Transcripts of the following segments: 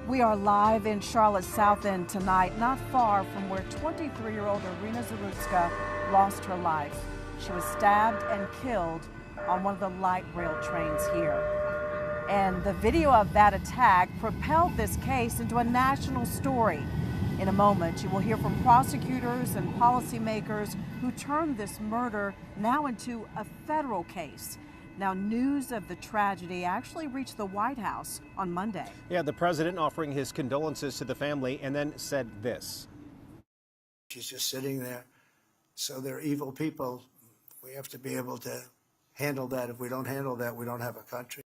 We are live in Charlotte's South End tonight, not far from where 23-year-old Iryna Zarutska lost her life. She was stabbed and killed on one of the light rail trains here. And the video of that attack propelled this case into a national story. In a moment, you will hear from prosecutors and policymakers who turned this murder now into a federal case. Now, news of the tragedy actually reached the White House on Monday. Yeah, the president offering his condolences to the family and then said this. She's just sitting there. So they're evil people. We have to be able to handle that. If we don't handle that, we don't have a country.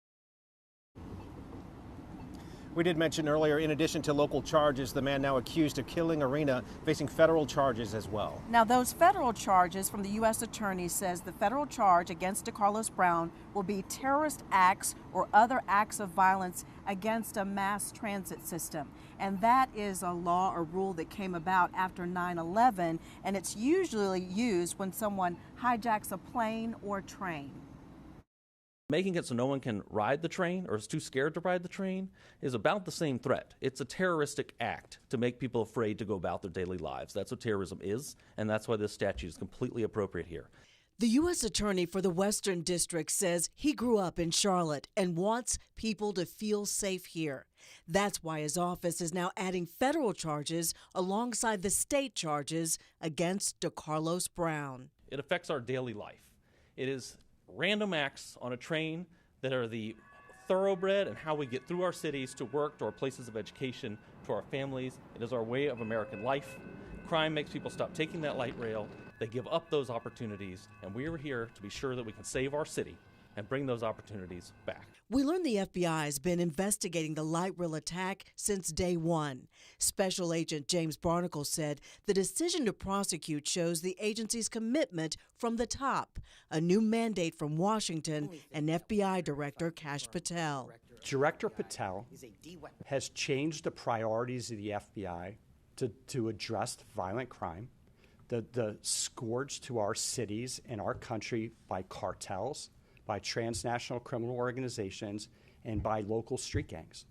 We did mention earlier, in addition to local charges, the man now accused of killing Iryna facing federal charges as well. Now, those federal charges from the U.S. Attorney says the federal charge against DeCarlos Brown will be terrorist acts or other acts of violence against a mass transit system. And that is a law or rule that came about after 9/11, and it's usually used when someone hijacks a plane or train. Making it so no one can ride the train or is too scared to ride the train is about the same threat. It's a terroristic act to make people afraid to go about their daily lives. That's what terrorism is, and that's why this statute is completely appropriate here. The U.S. Attorney for the Western District says he grew up in Charlotte and wants people to feel safe here. That's why his office is now adding federal charges alongside the state charges against DeCarlos Brown. It affects our daily life. It is random acts on a train that are the thoroughbred and how we get through our cities to work, to our places of education, to our families. It is our way of American life. Crime makes people stop taking that light rail. They give up those opportunities, and we are here to be sure that we can save our city and bring those opportunities back. We learned the FBI has been investigating the light rail attack since day one. Special Agent James Barnacle said the decision to prosecute shows the agency's commitment from the top, a new mandate from Washington and FBI Director Kash Patel. Director Patel has changed the priorities of the FBI to address violent crime, the scourge to our cities and our country by cartels, by transnational criminal organizations, and by local street gangs.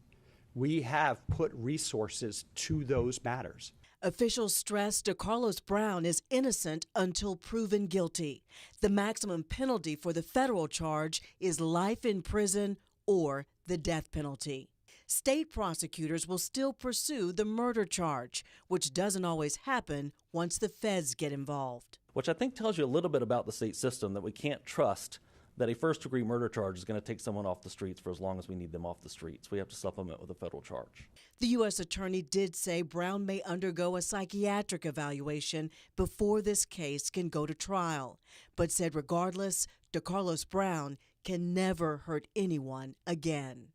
We have put resources to those matters. Officials stress DeCarlos Brown is innocent until proven guilty. The maximum penalty for the federal charge is life in prison or the death penalty. State prosecutors will still pursue the murder charge, which doesn't always happen once the feds get involved. Which I think tells you a little bit about the state system, that we can't trust that a first-degree murder charge is going to take someone off the streets for as long as we need them off the streets. We have to supplement with a federal charge. The U.S. Attorney did say Brown may undergo a psychiatric evaluation before this case can go to trial, but said regardless, DeCarlos Brown can never hurt anyone again.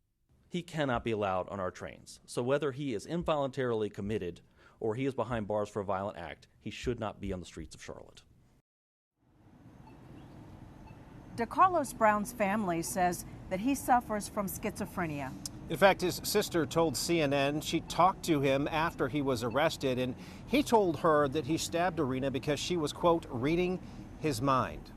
He cannot be allowed on our trains. So whether he is involuntarily committed or he is behind bars for a violent act, he should not be on the streets of Charlotte. DeCarlos Brown's family says that he suffers from schizophrenia. In fact, his sister told CNN she talked to him after he was arrested, and he told her that he stabbed Iryna because she was, quote, reading his mind.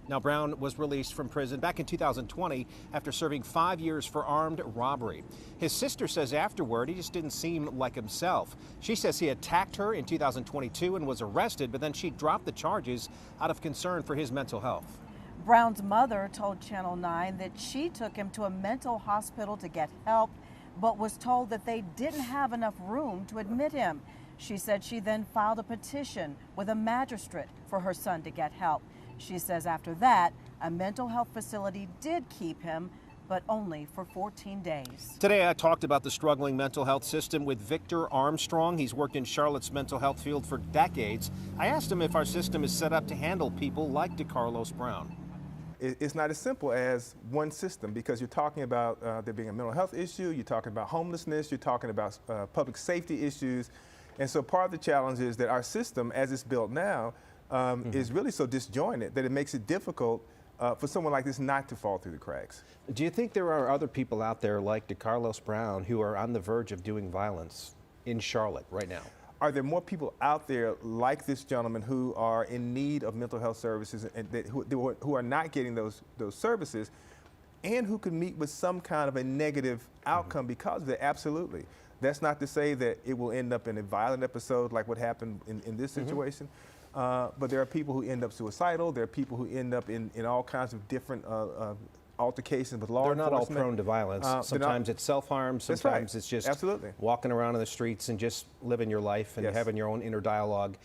Now, Brown was released from prison back in 2020 after serving 5 years for armed robbery. His sister says afterward he just didn't seem like himself. She says he attacked her in 2022 and was arrested, but then she dropped the charges out of concern for his mental health. Brown's mother told Channel 9 that she took him to a mental hospital to get help, but was told that they didn't have enough room to admit him. She said she then filed a petition with a magistrate for her son to get help. She says after that, a mental health facility did keep him, but only for 14 days. Today, I talked about the struggling mental health system with Victor Armstrong. He's worked in Charlotte's mental health field for decades. I asked him if our system is set up to handle people like DeCarlos Brown. It's not as simple as one system, because you're talking about there being a mental health issue, you're talking about homelessness, you're talking about public safety issues. And so part of the challenge is that our system, as it's built now, is really so disjointed that it makes it difficult for someone like this not to fall through the cracks. Do you think there are other people out there like DeCarlos Brown who are on the verge of doing violence in Charlotte right now? Are there more people out there like this gentleman who are in need of mental health services and who are not getting those services? and who could meet with some kind of a negative outcome because of that. Absolutely. That's not to say that it will end up in a violent episode like what happened in this situation, but there are people who end up suicidal. There are people who end up in all kinds of different altercations with law enforcement. They're not all prone to violence. Sometimes it's self-harm. Sometimes it's just walking around in the streets and just living your life and having your own inner dialogue.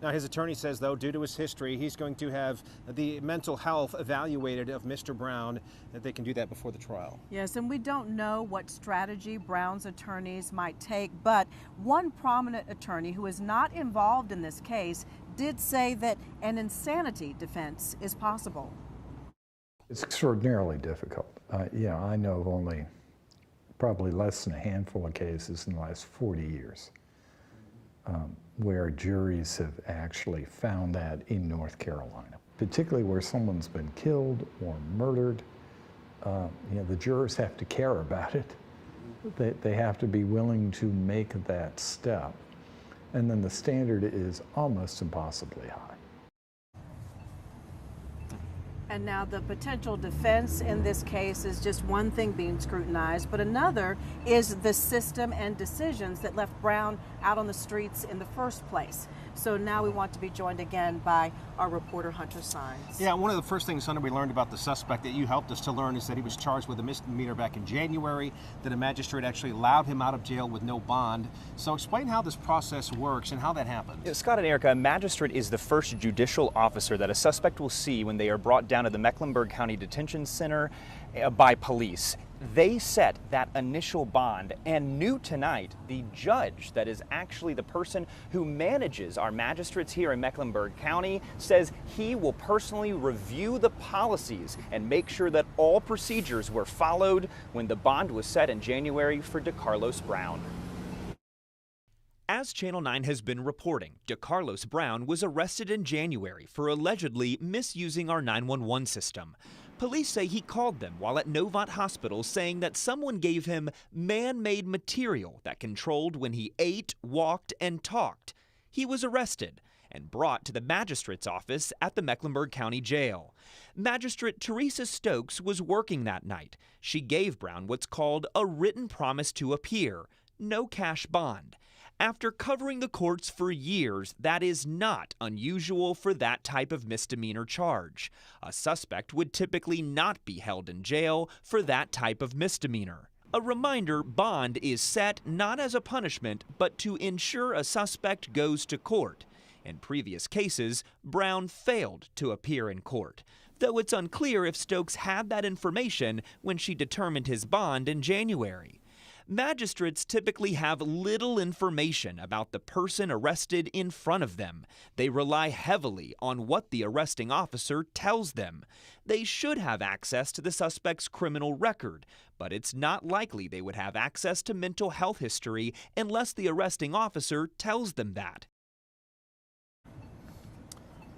Now, his attorney says, though, due to his history, he's going to have the mental health evaluated of Mr. Brown, that they can do that before the trial. Yes, and we don't know what strategy Brown's attorneys might take, but one prominent attorney who is not involved in this case did say that an insanity defense is possible. It's extraordinarily difficult. I know of only probably less than a handful of cases in the last 40 years. Where juries have actually found that in North Carolina, particularly where someone's been killed or murdered. The jurors have to care about it. They have to be willing to make that step. And then the standard is almost impossibly high. And now the potential defense in this case is just one thing being scrutinized, but another is the system and decisions that left Brown out on the streets in the first place. So now we want to be joined again by our reporter, Hunter Sines. Yeah, one of the first things, Hunter, we learned about the suspect that you helped us to learn is that he was charged with a misdemeanor back in January, that a magistrate actually allowed him out of jail with no bond. So explain how this process works and how that happens. Yeah, Scott and Erica, a magistrate is the first judicial officer that a suspect will see when they are brought down to the Mecklenburg County Detention Center by police. They set that initial bond, and new tonight, the judge that is actually the person who manages our magistrates here in Mecklenburg County says he will personally review the policies and make sure that all procedures were followed when the bond was set in January for DeCarlos Brown. As Channel 9 has been reporting, DeCarlos Brown was arrested in January for allegedly misusing our 911 system. Police say he called them while at Novant Hospital, saying that someone gave him man-made material that controlled when he ate, walked, and talked. He was arrested and brought to the magistrate's office at the Mecklenburg County Jail. Magistrate Teresa Stokes was working that night. She gave Brown what's called a written promise to appear, no cash bond. After covering the courts for years, that is not unusual for that type of misdemeanor charge. A suspect would typically not be held in jail for that type of misdemeanor. A reminder, bond is set not as a punishment, but to ensure a suspect goes to court. In previous cases, Brown failed to appear in court, though it's unclear if Stokes had that information when she determined his bond in January. Magistrates typically have little information about the person arrested in front of them. They rely heavily on what the arresting officer tells them. They should have access to the suspect's criminal record, but it's not likely they would have access to mental health history unless the arresting officer tells them that.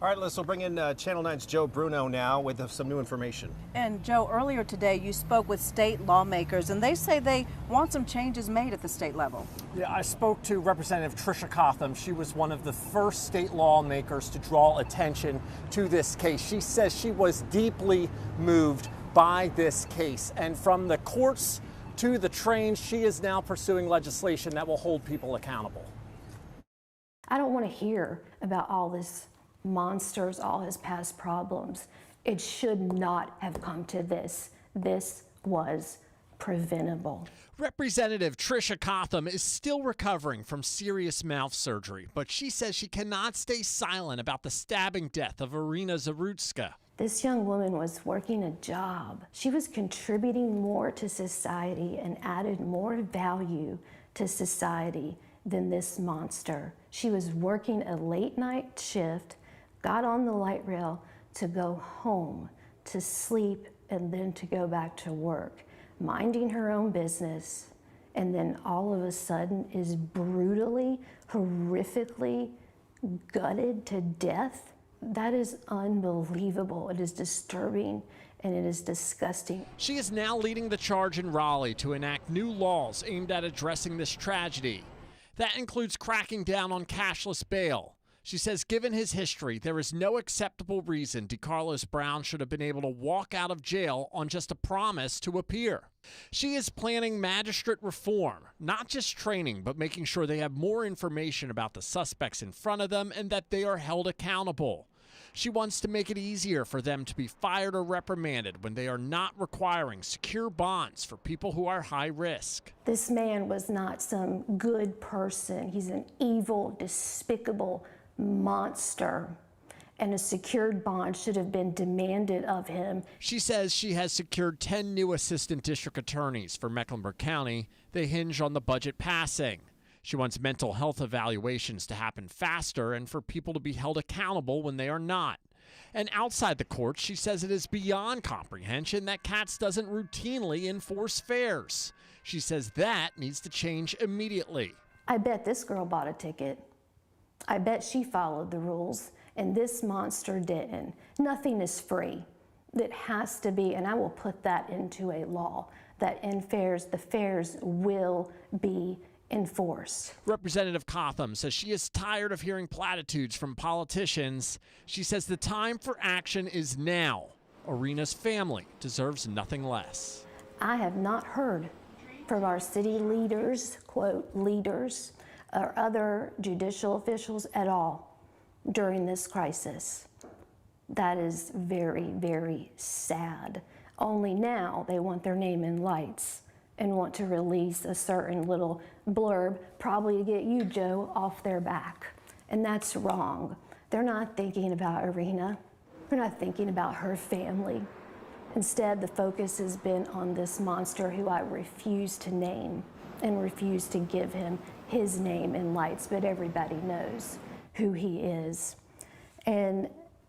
All right, we'll bring in Channel 9's Joe Bruno now with some new information. And Joe, earlier today you spoke with state lawmakers, and they say they want some changes made at the state level. Yeah, I spoke to Representative Tricia Cotham. She was one of the first state lawmakers to draw attention to this case. She says she was deeply moved by this case. And from the courts to the trains, she is now pursuing legislation that will hold people accountable. I don't want to hear about all this monsters, all his past problems. It should not have come to this. This was preventable. Representative Tricia Cotham is still recovering from serious mouth surgery, but she says she cannot stay silent about the stabbing death of Iryna Zarutska. This young woman was working a job. She was contributing more to society and added more value to society than this monster. She was working a late night shift, got on the light rail to go home, to sleep, and then to go back to work, minding her own business, and then all of a sudden is brutally, horrifically gutted to death. That is unbelievable. It is disturbing and it is disgusting. She is now leading the charge in Raleigh to enact new laws aimed at addressing this tragedy. That includes cracking down on cashless bail, She says given his history, there is no acceptable reason DeCarlos Brown should have been able to walk out of jail on just a promise to appear. She is planning magistrate reform, not just training, but making sure they have more information about the suspects in front of them and that they are held accountable. She wants to make it easier for them to be fired or reprimanded when they are not requiring secure bonds for people who are high risk. This man was not some good person. He's an evil, despicable monster, and a secured bond should have been demanded of him. She says she has secured 10 new assistant district attorneys for Mecklenburg County. They hinge on the budget passing. She wants mental health evaluations to happen faster and for people to be held accountable when they are not. And outside the courts, she says it is beyond comprehension that Katz doesn't routinely enforce fares. She says that needs to change immediately. I bet this girl bought a ticket. I bet she followed the rules, and this monster didn't. Nothing is free. It has to be, and I will put that into a law, that in fares, the fares will be enforced. Representative Cotham says she is tired of hearing platitudes from politicians. She says the time for action is now. Iryna's family deserves nothing less. I have not heard from our city leaders, quote, leaders, or other judicial officials at all during this crisis. That is very, very sad. Only now they want their name in lights and want to release a certain little blurb, probably to get you, Joe, off their back. And that's wrong. They're not thinking about Iryna. They're not thinking about her family. Instead, the focus has been on this monster who I refuse to name and refuse to give him his name in lights, but everybody knows who he is. And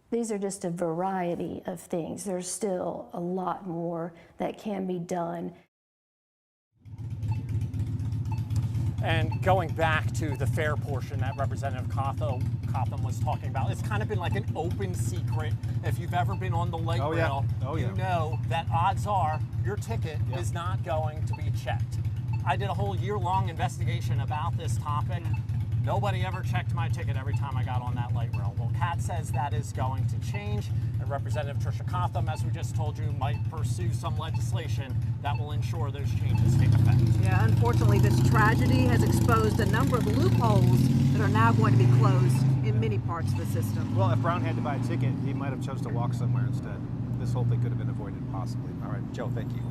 these are just a variety of things. There's still a lot more that can be done. And going back to the fair portion that Representative Cotham was talking about, it's kind of been like an open secret. If you've ever been on the light rail, you know that odds are your ticket is not going to be checked. I did a whole year-long investigation about this topic. Nobody ever checked my ticket every time I got on that light rail. Well, Kat says that is going to change, and Representative Tricia Cotham, as we just told you, might pursue some legislation that will ensure those changes take effect. Yeah, unfortunately, this tragedy has exposed a number of loopholes that are now going to be closed in many parts of the system. Well, if Brown had to buy a ticket, he might have chose to walk somewhere instead. This whole thing could have been avoided, possibly. All right, Joe, thank you.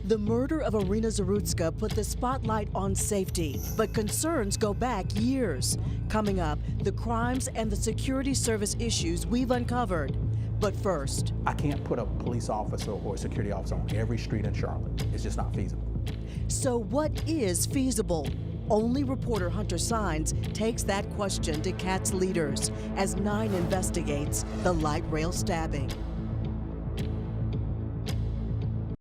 The murder of Iryna Zarutska put the spotlight on safety, but concerns go back years. Coming up, the crimes and the security service issues we've uncovered. But first, I can't put a police officer or a security officer on every street in Charlotte. It's just not feasible. So what is feasible? Only reporter Hunter Sines takes that question to Kat's leaders as 9 investigates the light rail stabbing.